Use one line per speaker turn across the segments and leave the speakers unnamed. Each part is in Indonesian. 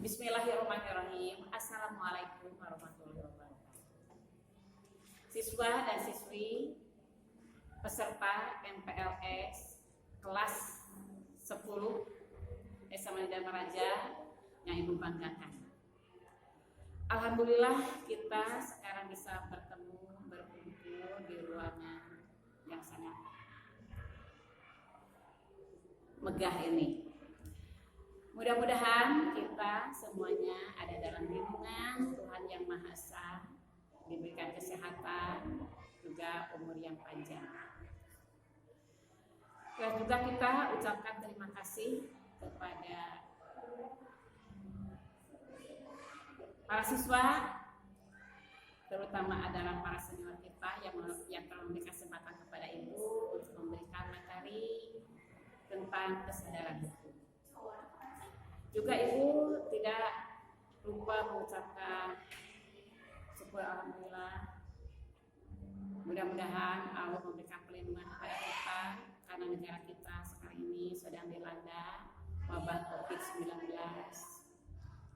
Bismillahirrahmanirrahim. Assalamualaikum warahmatullahi wabarakatuh. Siswa dan siswi peserta MPLS kelas 10 SMA Dharma Raja yang Ibu banggakan. Alhamdulillah kita sekarang bisa berkumpul di ruangan yang sangat megah ini. Mudah-mudahan kita semuanya ada dalam lindungan Tuhan Yang Maha Esa, diberikan kesehatan, juga umur yang panjang. Dan juga kita ucapkan terima kasih kepada para siswa, terutama adalah para senior kita yang telah memberikan kesempatan kepada Ibu untuk memberikan materi tentang kesadaran hukum. Juga Ibu tidak lupa mengucapkan syukur alhamdulillah. Mudah-mudahan Allah memberikan perlindungan kepada kita karena negara kita sekarang ini sedang dilanda wabah COVID-19.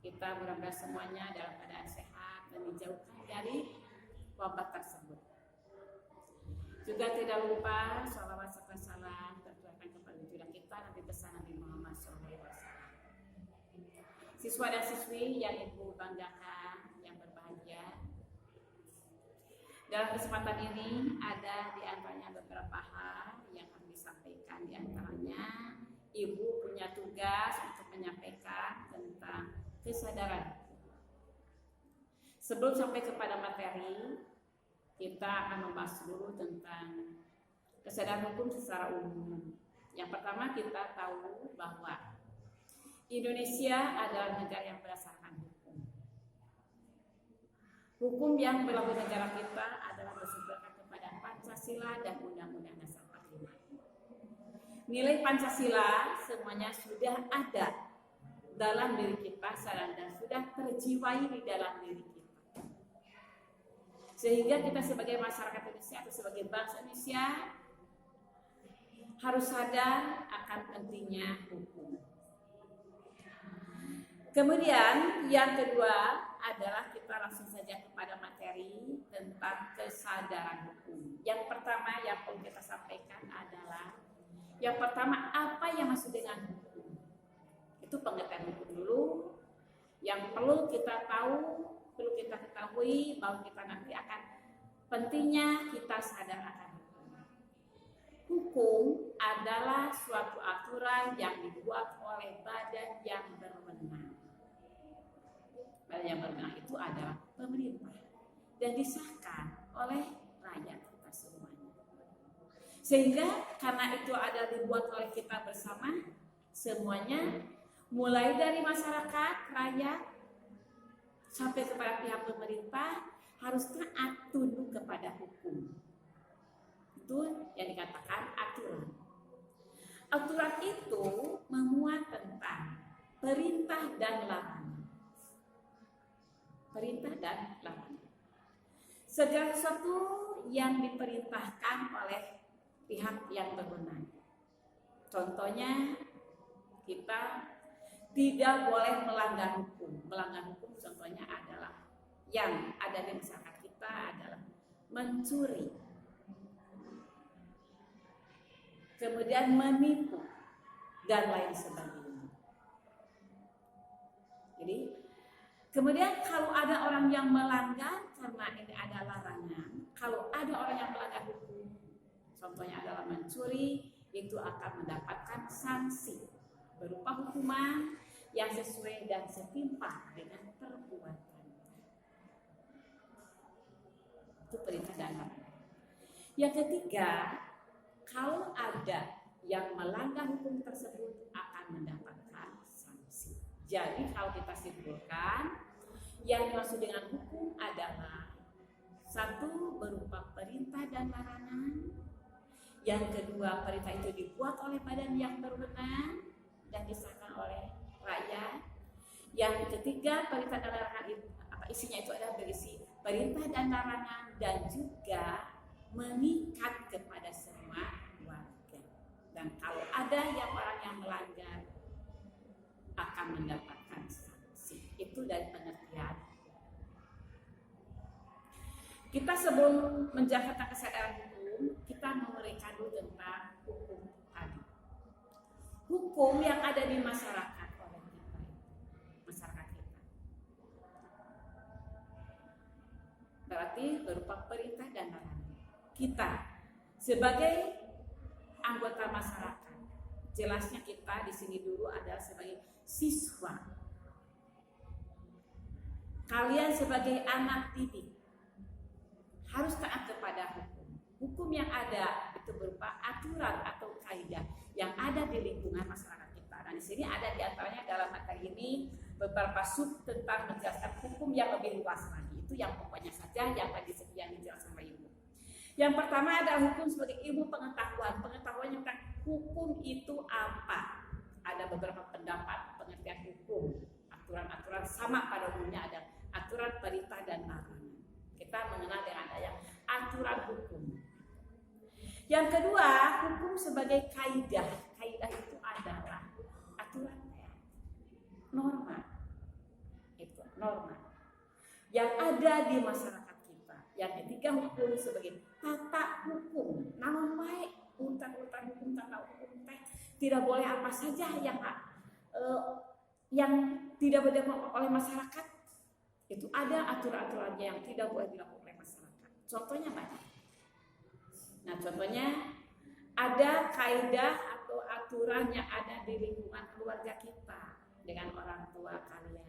Kita mudah-mudahan semuanya dalam keadaan sehat dan dijauhkan dari wabah tersebut. Juga tidak lupa sholawat serta salam tertujukan kepada junjungan kita Nabi besar Nabi Muhammad SAW. Siswa dan siswi yang Ibu banggakan, yang berbahagia, dalam kesempatan ini ada di antaranya beberapa hal yang akan disampaikan. Di antaranya Ibu punya tugas untuk menyampaikan tentang kesadaran. Sebelum sampai kepada materi, kita akan membahas dulu tentang kesadaran hukum secara umum. Yang pertama, kita tahu bahwa Indonesia adalah negara yang berdasarkan hukum. Hukum yang berlaku di negara kita adalah bersumberkan kepada Pancasila dan Undang-Undang Dasar 45. Nilai Pancasila semuanya sudah ada dalam diri kita dan sudah terjiwai di dalam diri kita. Sehingga kita sebagai masyarakat Indonesia atau sebagai bangsa Indonesia harus sadar akan pentingnya hukum. Kemudian yang kedua adalah kita langsung saja kepada materi tentang kesadaran hukum. Yang pertama yang perlu kita sampaikan adalah yang pertama, apa yang maksud dengan hukum? Itu pengertian hukum dulu. Yang perlu kita tahu, perlu kita ketahui bahwa kita nanti akan pentingnya kita sadar akan hukum. Hukum adalah suatu aturan yang dibuat oleh badan yang berwenang. Badan yang berwenang itu adalah pemerintah dan disahkan oleh rakyat kita semuanya. Sehingga karena itu ada dibuat oleh kita bersama semuanya, mulai dari masyarakat, rakyat, sampai kepada pihak pemerintah harus taat tunduk kepada hukum. Itu yang dikatakan aturan. Aturan itu memuat tentang perintah dan larangan. Perintah dan larangan. Segala sesuatu yang diperintahkan oleh pihak yang berwenang. Contohnya, kita tidak boleh melanggar hukum. Melanggar hukum contohnya adalah yang ada di masyarakat kita adalah mencuri, kemudian menipu, dan lain sebagainya. Jadi, kemudian kalau ada orang yang melanggar karena ini ada larangan, kalau ada orang yang melanggar hukum, contohnya adalah mencuri, itu akan mendapatkan sanksi berupa hukuman yang sesuai dan setimpal dengan perbuatan. Itu perintah dan larangan. Yang ketiga, kalau ada yang melanggar hukum tersebut akan mendapatkan sanksi. Jadi kalau kita simpulkan, yang dimaksud dengan hukum adalah satu, berupa perintah dan larangan. Yang kedua, perintah itu dibuat oleh badan yang berwenang dan disahkan oleh rakyat. Yang ketiga, perintah dan larangan itu isinya itu adalah berisi perintah dan larangan dan juga mengikat kepada semua warga. Dan kalau ada orang yang melanggar akan mendapatkan sanksi. Kita sebelum menjalankan kesadaran hukum, kita memberikan dulu tentang hukum tadi. Hukum yang ada di masyarakat oleh kita, masyarakat kita. Berarti berupa perintah dan larangan. Kita sebagai anggota masyarakat, jelasnya kita di sini dulu adalah sebagai siswa. Kalian sebagai anak didik harus taat kepada hukum. Hukum yang ada itu berupa aturan atau kaidah yang ada di lingkungan masyarakat kita. Dan di sini ada di antaranya dalam materi ini beberapa sub tentang menjelaskan hukum yang lebih luas lagi. Itu yang pokoknya saja yang tadi yang dijelaskan oleh Ibu. Yang pertama adalah hukum sebagai ilmu pengetahuan. Pengetahuan tentang hukum itu apa? Ada beberapa pendapat pengertian hukum. Aturan-aturan sama pada umumnya ada aturan, perintah, dan larangan. Kita mengenal dengan adanya aturan hukum. Yang kedua, hukum sebagai kaidah. Kaidah itu adalah aturan, norma. Itu norma yang ada di masyarakat kita. Yang ketiga, hukum sebagai tata hukum. Namun baik urutan-urutan hukum, tata hukum tidak boleh apa saja yang tidak berdampak oleh masyarakat. Itu ada aturan-aturannya yang tidak boleh dilakukan oleh masyarakat. Contohnya banyak. Nah, contohnya ada kaidah atau aturan yang ada di lingkungan keluarga kita dengan orang tua kalian.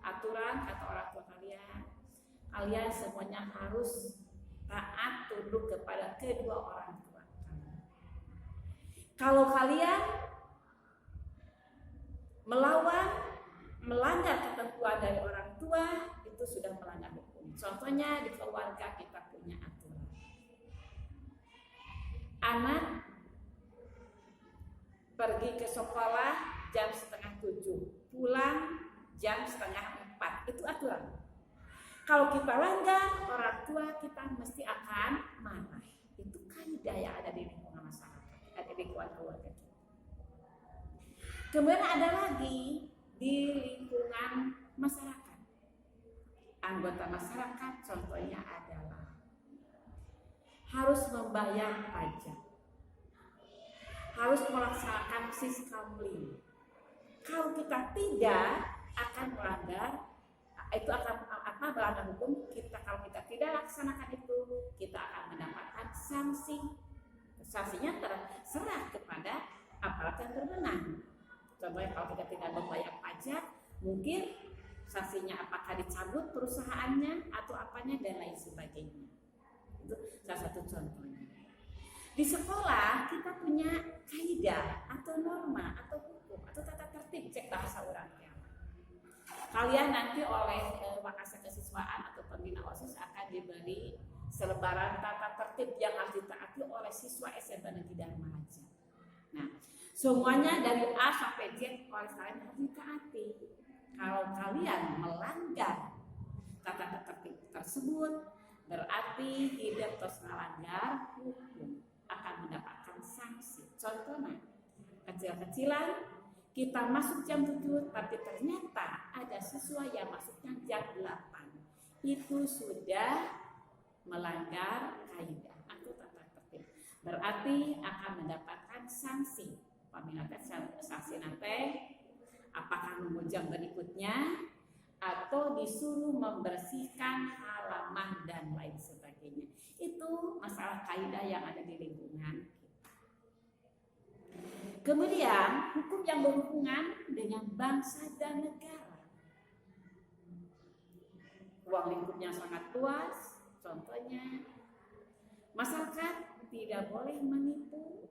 Aturan kata orang tua kalian semuanya harus taat tunduk kepada kedua orang tua kalian. Kalau kalian melanggar ketentuan dari orang tua, itu sudah melanggar hukum. Contohnya di keluarga kita punya aturan. Anak pergi ke sekolah jam 6:30, pulang jam 6:30, itu aturan. Kalau kita langgar, orang tua kita mesti akan marah. Itu kaidah yang ada di lingkungan masyarakat, ada di lingkungan keluarga kita. Kemudian ada lagi di lingkungan masyarakat. Anggota masyarakat contohnya adalah harus membayar pajak, harus melaksanakan siskamling. Kalau kita tidak akan melanggar, itu akan melanggar hukum. Kalau kita tidak laksanakan itu, kita akan mendapatkan sanksi. Sanksinya terserah kepada aparat yang berwenang. Contohnya kalau kita tidak membayar pajak, mungkin sanksinya apakah dicabut perusahaannya atau apanya dan lain sebagainya. Itu salah satu contohnya. Di sekolah kita punya kaidah atau norma atau hukum atau tata tertib, cek bahasa orangnya. Kalian nanti oleh Makassar Kesiswaan atau pembina OSIS akan diberi selebaran tata tertib yang harus ditaati oleh siswa SMP Negeri Dharma Raja. Nah, semuanya dari A sampai Z oleh kalian harus ditaati. Kalau kalian melanggar tata tertib tersebut, berarti tidak terus melanggar hukum, akan mendapatkan sanksi. Contohnya, kecil-kecilan kita masuk jam 7, tapi ternyata ada siswa yang masuknya jam 8. Itu sudah melanggar kaidah atau tata tertib. Berarti akan mendapatkan sanksi. Apabila sanksi nanti, apakah nunggu jam berikutnya atau disuruh membersihkan halaman dan lain sebagainya. Itu masalah kaidah yang ada di lingkungan kita. Kemudian hukum yang berhubungan dengan bangsa dan negara. Ruang lingkupnya sangat luas. Contohnya, masyarakat tidak boleh menipu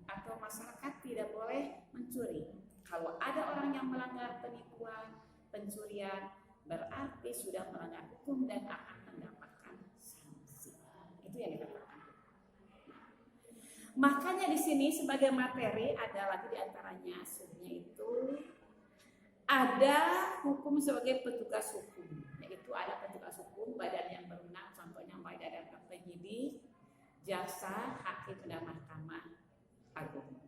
atau masyarakat tidak boleh mencuri. Kalau ada orang yang melanggar penipuan, pencurian, berarti sudah melanggar hukum dan akan mendapatkan sanksi. Itu yang dikatakan. Makanya di sini sebagai materi ada lagi diantaranya subnya itu ada hukum sebagai petugas hukum, yaitu ada petugas hukum badan yang berwenang, contohnya mulai dari penyidik, jaksa, hakim dan mahkamah agung.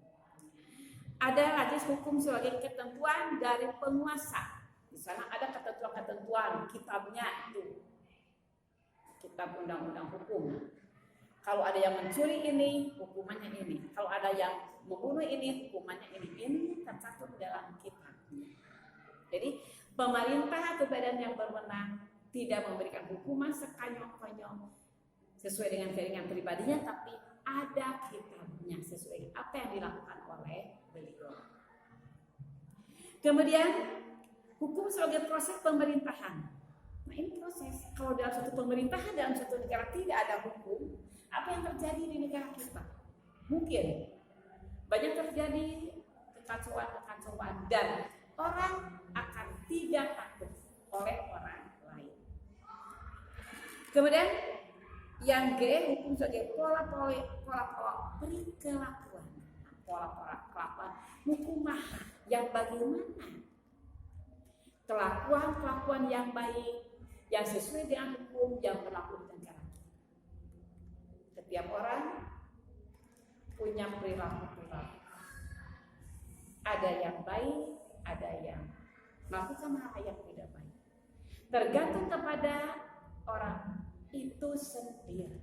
Ada lagi hukum sebagai ketentuan dari penguasa. Di sana ada ketentuan-ketentuan kitabnya itu. kitab undang-undang hukum. Kalau ada yang mencuri ini, hukumannya ini. Kalau ada yang membunuh ini, hukumannya ini. Ini tercantum dalam kitab. Jadi pemerintah atau badan yang berwenang tidak memberikan hukuman sekonyong-konyong sesuai dengan keinginan pribadinya, tapi ada kitabnya sesuai apa yang dilakukan oleh beliau. Kemudian hukum sebagai proses pemerintahan. Nah ini proses. Kalau dalam suatu pemerintahan, dalam suatu negara tidak ada hukum, apa yang terjadi di negara kita? Mungkin banyak terjadi kekacauan dan orang akan tidak takut oleh orang lain. Kemudian yang G, hukum sebagai pola-pola berkelakuan. Pola-pola kelakuan hukumah yang bagaimana? Kelakuan yang baik, yang sesuai dengan hukum yang berlaku di negara. Setiap orang punya perilaku-perilaku. Ada yang baik, ada yang melakukan hal yang tidak baik. Tergantung kepada orang itu sendiri.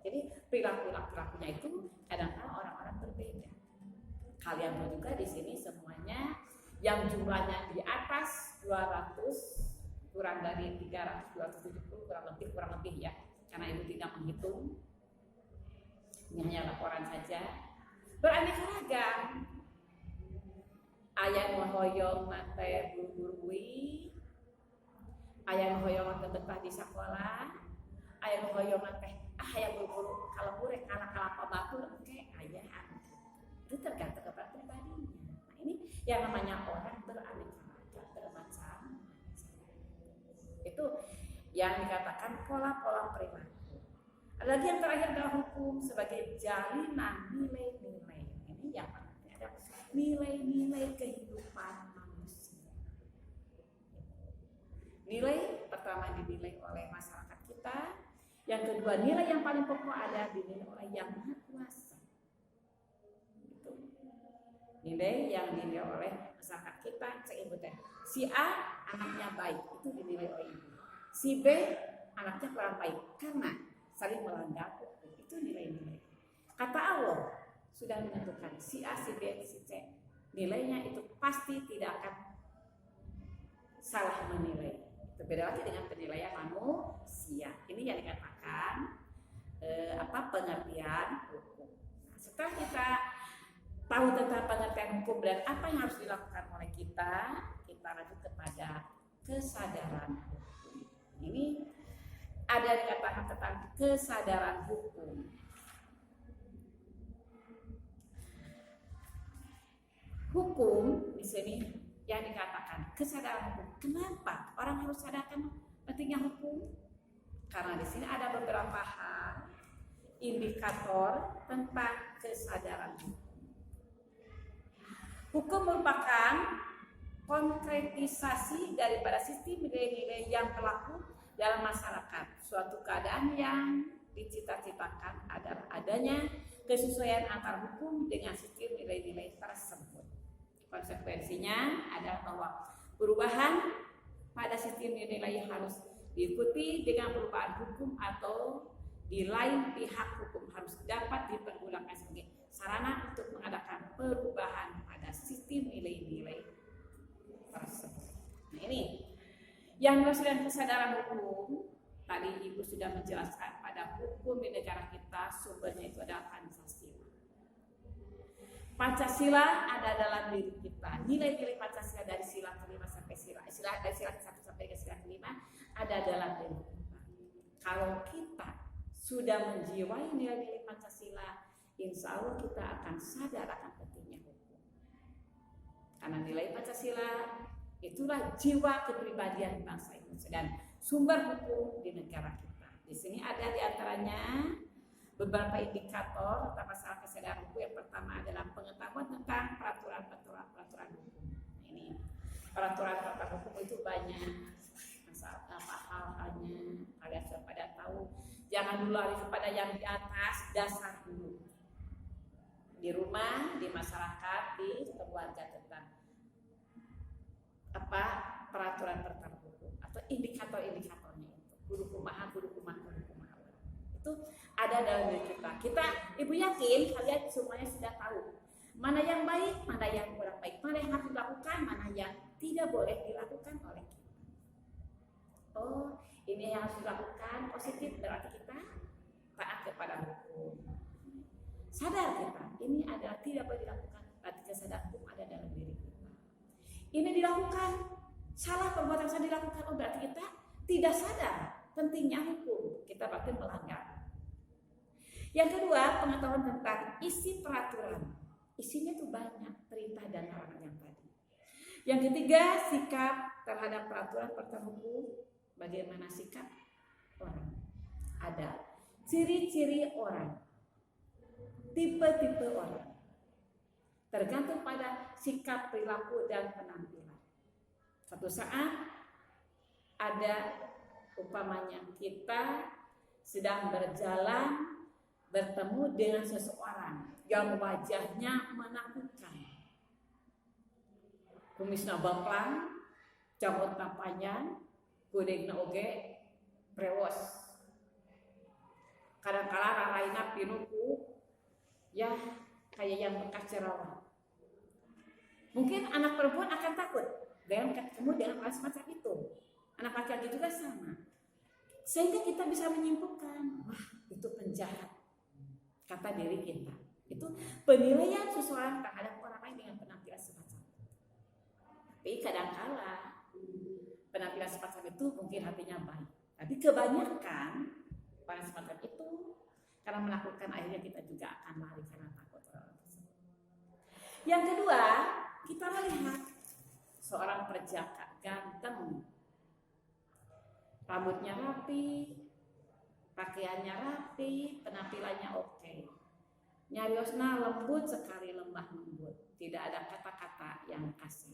Jadi perilakunya itu kadang-kadang orang-orang berbeda. Kalian tahu juga di sini semuanya yang jumlahnya di atas 200 kurang dari 300, 270 kurang lebih ya. Karena ibu tidak menghitung. Ini hanya laporan saja. Beraneka ragam. Ayah hoyong mate buru-burui. Ayah hoyong mate betah di sekolah. Ayah hoyong mate ayah buru-buru kalau burek kalah batur oke ayah. Itu tergantung kepada pribadinya. Nah ini yang namanya orang beraneka ragam, bermacam. Itu yang dikatakan pola-pola perilaku. Ada lagi yang terakhir dalam hukum sebagai jalinan nilai-nilai. Ini yang penting ada nilai-nilai kehidupan manusia. Nilai pertama dinilai oleh masyarakat kita, yang kedua nilai yang paling pokok ada dinilai oleh yang maha kuasa. Gitu. Nilai yang dinilai oleh masyarakat kita, si A anaknya baik, itu dinilai oleh ibu. Si B anaknya kurang baik karena saling melanggar hukum, itu nilai-nilai. Kata Allah sudah menentukan si A, si B, si C. Nilainya itu pasti tidak akan salah menilai. Berbeda lagi dengan penilaian manusia. Ini yang dikatakan pengertian hukum. Nah, setelah kita tahu tentang pengertian hukum dan apa yang harus dilakukan oleh kita lanjut kepada kesadaran hukum. Ini ada dikatakan tentang kesadaran hukum. Hukum di sini yang dikatakan kesadaran hukum. Kenapa orang harus sadarkan pentingnya hukum? Karena di sini ada beberapa hal indikator tentang kesadaran hukum. Hukum merupakan konkretisasi daripada sistem nilai-nilai yang berlaku dalam masyarakat. Suatu keadaan yang dicita-citakan adalah adanya kesesuaian antara hukum dengan sistem nilai-nilai tersebut. Konsekuensinya adalah bahwa perubahan pada sistem nilai harus diikuti dengan perubahan hukum atau di lain pihak hukum harus dapat dipergunakan sebagai sarana untuk mengadakan perubahan pada sistem nilai-nilai tersebut. Nah ini yang dimaksudkan kesadaran hukum. Tadi Ibu sudah menjelaskan pada hukum di negara kita sumbernya itu adalah Pancasila. Pancasila ada dalam diri kita. Nilai-nilai Pancasila dari sila kelima sampai sila 1 sampai ke sila kelima ada dalam diri kita. Kalau kita sudah menjiwai nilai-nilai Pancasila, insya Allah kita akan sadar akan pentingnya hukum. Karena nilai Pancasila itulah jiwa kepribadian bangsa Indonesia dan sumber hukum di negara kita. Di sini ada diantaranya beberapa indikator tentang masalah kesadaran hukum. Yang pertama adalah pengetahuan tentang peraturan hukum. Ini peraturan hukum itu banyak masalah hal-halnya. Kalian sudah pada tahu. Jangan dulu lari kepada yang di atas, dasar dulu. Di rumah, di masyarakat, di keluarga tentang peraturan hukum atau indikator-indikatornya itu. Guru kumaha, guru itu ada dalam diri kita. Ibu yakin kalian semuanya sudah tahu mana yang baik, mana yang kurang baik, mana yang harus dilakukan, mana yang tidak boleh dilakukan oleh kita. Oh, ini yang harus dilakukan positif, berarti kita taat kepada hukum. Sadar kita, ini adalah tidak boleh dilakukan, berarti kesadaran hukum ada dalam diri kita. Ini dilakukan, salah perbuatan salah dilakukan, oh berarti kita tidak sadar pentingnya hukum, kita berarti melanggar. Yang kedua, pengetahuan tentang isi peraturan. Isinya tuh banyak, perintah dan larangan yang tadi. Yang ketiga, sikap terhadap peraturan hukum. Bagaimana sikap orang? Ada ciri-ciri orang, tipe-tipe orang, tergantung pada sikap, perilaku, dan penampilan. Suatu saat ada umpamanya kita sedang berjalan bertemu dengan seseorang yang wajahnya menakutkan, kumisna bangklang, jambutna panjang, kudegna oge brewos. Kadang-kala raraina pinuku ya kayak yang bekas jerawat. Mungkin anak perempuan akan takut dengan ketemu dengan orang semacam itu. Anak laki-laki juga sama. Sehingga kita bisa menyimpulkan, wah itu penjahat, kata diri kita. Itu penilaian seseorang terhadap orang lain dengan penampilan semacam itu. Tapi kadang-kala penampilan semacam itu mungkin hatinya baik. Tapi kebanyakan orang semacam itu karena melakukan, akhirnya kita juga akan lari karena takut orang tersebut. Yang kedua, kita melihat seorang perjaka ganteng, rambutnya rapi, pakaiannya rapi, penampilannya oke. Nyariosna lembut sekali, lemah lembut, tidak ada kata-kata yang kasar.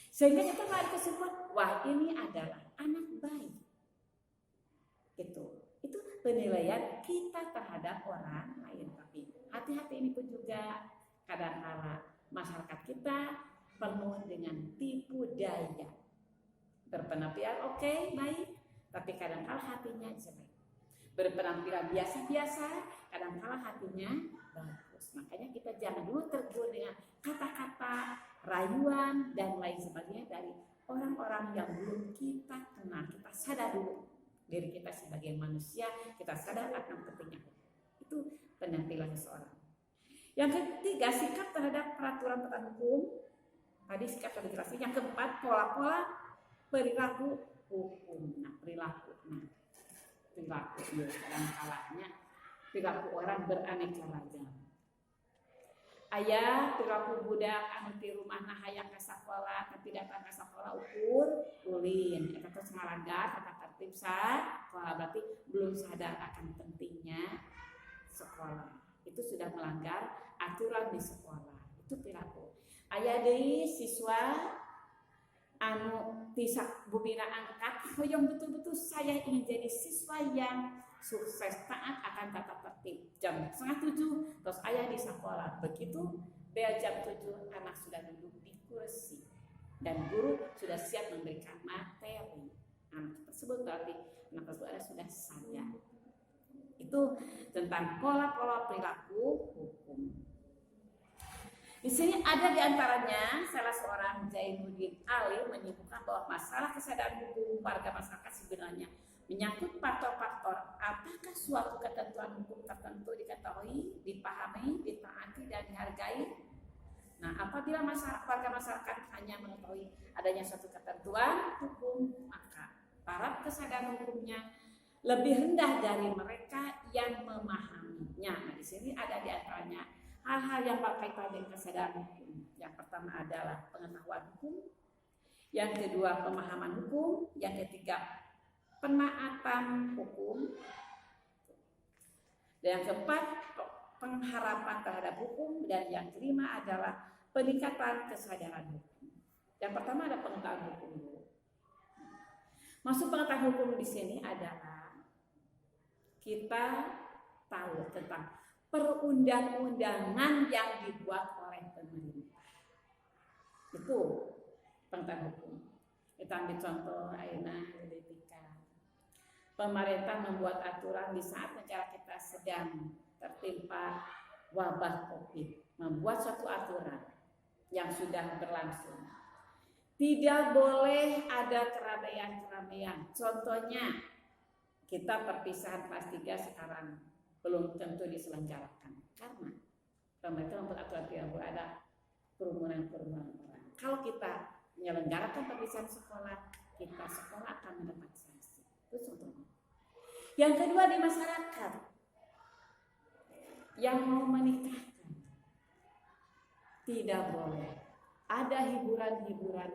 Sehingga kita menarik kesimpulan, wah ini adalah anak baik. Itu penilaian kita terhadap orang lain. Tapi hati-hati, ini pun juga kadang-kala masyarakat kita penuh dengan tipu daya. Berpenampilan oke, baik, tapi kadang-kala hatinya jelek. Berpenampilan biasa-biasa, kadang-kala hatinya bagus. Makanya kita jangan dulu tergiur dengan kata-kata, rayuan, dan lain sebagainya dari orang-orang yang belum kita kenal. Kita sadar dulu diri kita sebagai manusia, kita sadar akan pentingnya. Itu penampilan seseorang. Yang ketiga, sikap terhadap peraturan hukum. Tadi sikap sudah dijelasin. Yang keempat, pola-pola perilaku hukum. Nah, perilaku ya, kadang-kalanya perilaku orang beraneka ragam. Ayah perilaku budak anu ti rumahna hayang ka sakola tapi datang ka sakola ukur ulin eta teh ngalagar tata tertib sakola, berarti belum sadar akan pentingnya sekolah. Itu sudah melanggar aturan di sekolah. Itu perilaku. Ayah deui siswa anu bisa bumina angkat, hoyong betul-betul saya ingin jadi siswa yang sukses, taat akan tata tertib. Jam 6:30 terus ayah di sekolah. Begitu bel jam 7 anak sudah duduk di kursi dan guru sudah siap memberikan materi. Anak tersebut berarti anak tersebut sudah sadar. Itu tentang pola-pola perilaku hukum. Di sini ada di antaranya salah seorang Zainuddin Ali menyebutkan bahwa masalah kesadaran hukum warga masyarakat sebenarnya menyangkut faktor-faktor apakah suatu ketentuan hukum tertentu diketahui, dipahami, ditaati, dan dihargai. Nah, apabila warga masyarakat hanya mengetahui adanya suatu ketentuan hukum, maka taraf kesadaran hukumnya lebih rendah dari mereka yang memahaminya. Nah, di sini ada di antaranya hal-hal yang berkaitan dengan kesadaran hukum. Yang pertama adalah pengetahuan hukum, yang kedua pemahaman hukum, yang ketiga penaatan hukum, dan yang keempat pengharapan terhadap hukum, dan yang kelima adalah peningkatan kesadaran hukum. Yang pertama ada pengetahuan hukum. Maksud pengetahuan hukum di sini adalah kita tahu tentang perundang-undangan yang dibuat oleh pemerintah. Itu pengetahuan hukum. Kita ambil contoh ayeuna politika. pemerintah membuat aturan di saat negara kita sedang tertimpa wabah COVID, membuat suatu aturan yang sudah berlangsung. Tidak boleh ada keramaian-keramaian. Contohnya, kita perpisahan kelas 3 sekarang belum tentu diselenggarakan karena pemerintah membuat aturan tidak boleh ada kerumunan-kerumunan orang. Kalau kita menyelenggarakan perpisahan sekolah, kita sekolah akan mendapat sanksi. Itu contohnya. Yang kedua, di masyarakat yang mau menikahkan, tidak boleh ada hiburan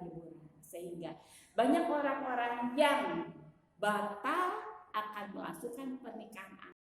sehingga banyak orang-orang yang batal akan melangsungkan pernikahan